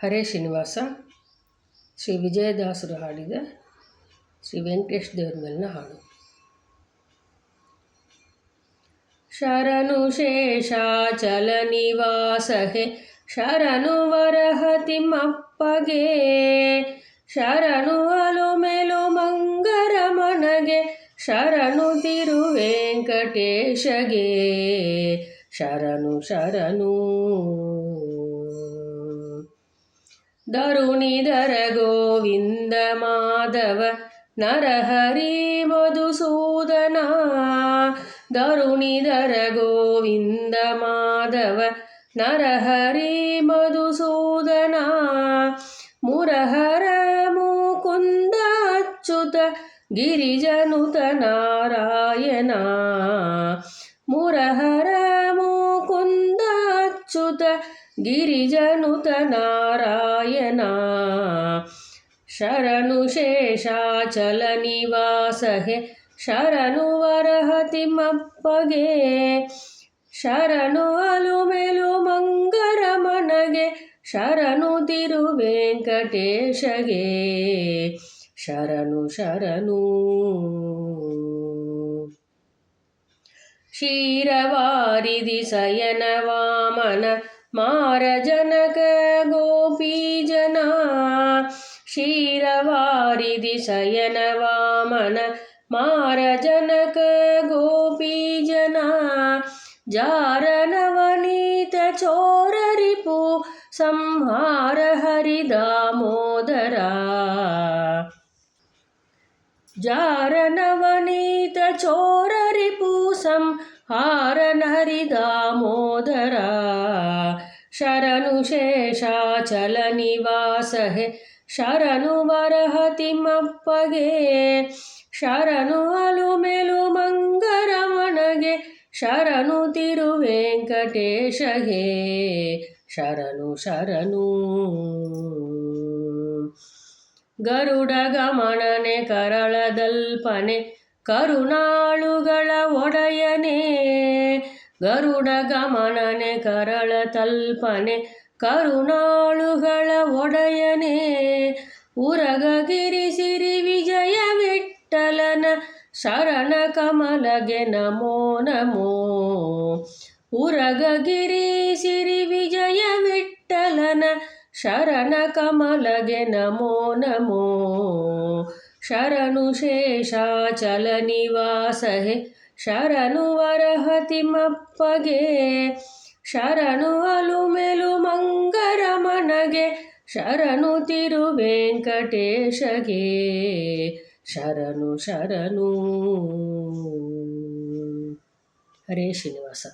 ಹರೇ ಶ್ರೀನಿವಾಸ ಶ್ರೀ ವಿಜಯದಾಸರು ಹಾಡಿದ ಶ್ರೀ ವೆಂಕಟೇಶ ದೇವರ ಮೇಲಿನ ಹಾಡು. ಶರಣು ಶೇಷಾಚಲ ನಿವಾಸ ಹೇ ಶರಣು ವರಹತಿಮ್ಮಪ್ಪಗೆ, ಶರಣು ಅಲುಮೆಲು ಮಂಗರಮಣಗೆ, ಶರಣು ತಿರುವೆಂಕಟೇಶಗೆ, ಶರಣು ಶರಣು. ಧರುಣಿಧರ ಗೋವಿಂದ ಮಾಧವ ನರಹರಿ ಮಧುಸೂದನ, ಧರುಣಿಧರ ಗೋವಿಂದ ಮಾಧವ ನರಹರಿ ಮಧುಸೂದನ, ಮುರಹರ ಮುಕುಂದ ಅಚ್ಯುತ ಗಿರಿಜನುತ ನಾರಾಯಣ, ಮುರಹರ ಮುಕುಂದ ಅಚ್ಯುತ ಗಿರಿಜನುತ ನಾರಾಯಣ, ಶರಣು ಶೇಷಾಚಲ ನಿವಾಸ ಹೇ ಶರಣು ವರಹತಿಮ್ಮಪ್ಪಗೆ, ಶರಣು ಅಲುಮೆಲು ಮಂಗರಮಣಗೆ, ಶರಣು ತಿರುವೆಂಕಟೇಶಗೆ, ಶರಣು ಶರಣು. ಕ್ಷೀರವಾರಿಧಿ ಶಯನ ವಾಮನ ಮಾರ ಜನಕ ಗೋಪೀಜನ, ಕ್ಷೀರವಾರಿಧಿ ಶಯನ ವಾಮನ ಮಾರ ಜನಕ ಗೋಪೀಜನ, ಜಾರ ನವನೀತ ಚೋರ ರಿಪು ಸಂಹಾರ ಹರಿ ದಾಮೋದರ, ಜಾರ ನವನೀತ ಚೋರ ರಿಪು ಸಂಹಾರ ಹರಿ ದಾಮೋದರ, ಶರಣು ಶೇಷಾಚಲ ನಿವಾಸ ಹೇ ಶರಣು ವರಹತಿಮ್ಮಪ್ಪಗೆ, ಶರಣು ಅಲುಮೆಲು ಮಂಗರಮಣಗೆ, ಶರಣು ತಿರುವೆಂಕಟೇಶಗೆ, ಶರಣು ಶರಣು. ಗರುಡ ಗಮನನೆ ಕರಳದಲ್ಪನೆ ಕರುಣಾಳುಗಳ ಒಡೆಯನೆ, ಗರುಡ ಗಮನನೆ ಕರಳ ತಲ್ಪನೆ ಕರುಣಾಳುಗಳ ಒಡೆಯನೆ, ಉರಗಗಿರಿ ಸಿರಿ ವಿಜಯ ವಿಠ್ಠಲನ ಶರಣ ಕಮಲಗೆ ನಮೋ ನಮೋ, ಉರಗಗಿರಿ ಸಿರಿ ವಿಜಯ ವಿಠ್ಠಲನ ಶರಣ ಕಮಲಗೆ ನಮೋ ನಮೋ, ಶರಣು ಶೇಷಾಚಲ ನಿವಾಸ ಹೇ ಶರಣು ವರಹತಿಮ್ಮಪ್ಪಗೆ, ಶರಣು ಅಲುಮೆಲು ಮಂಗರಮಣಗೆ, ಶರಣು ತಿರುವೆಂಕಟೇಶಗೆ, ಶರಣು ಶರಣು. ಹರೇ ಶ್ರೀನಿವಾಸ.